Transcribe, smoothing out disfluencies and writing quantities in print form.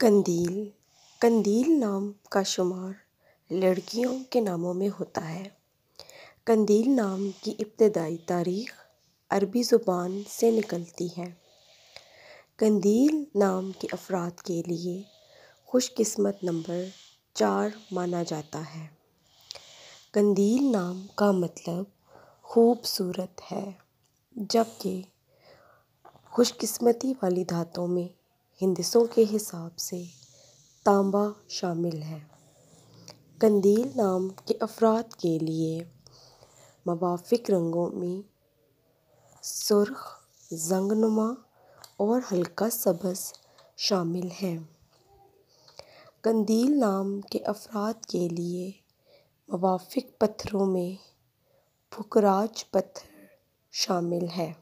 قندیل قندیل نام کا شمار لڑکیوں کے ناموں میں ہوتا ہے۔ قندیل نام کی ابتدائی تاریخ عربی زبان سے نکلتی ہے۔ قندیل نام کے افراد کے لیے خوش قسمت نمبر 4 مانا جاتا ہے۔ قندیل نام کا مطلب خوبصورت ہے، جبکہ خوش قسمتی والی دھاتوں میں ہندسوں کے حساب سے تانبا شامل ہے۔ قندیل نام کے افراد کے لیے موافق رنگوں میں سرخ، زنگ نما اور ہلکا سبز شامل ہیں۔ قندیل نام کے افراد کے لیے موافق پتھروں میں پکھراج پتھر شامل ہے۔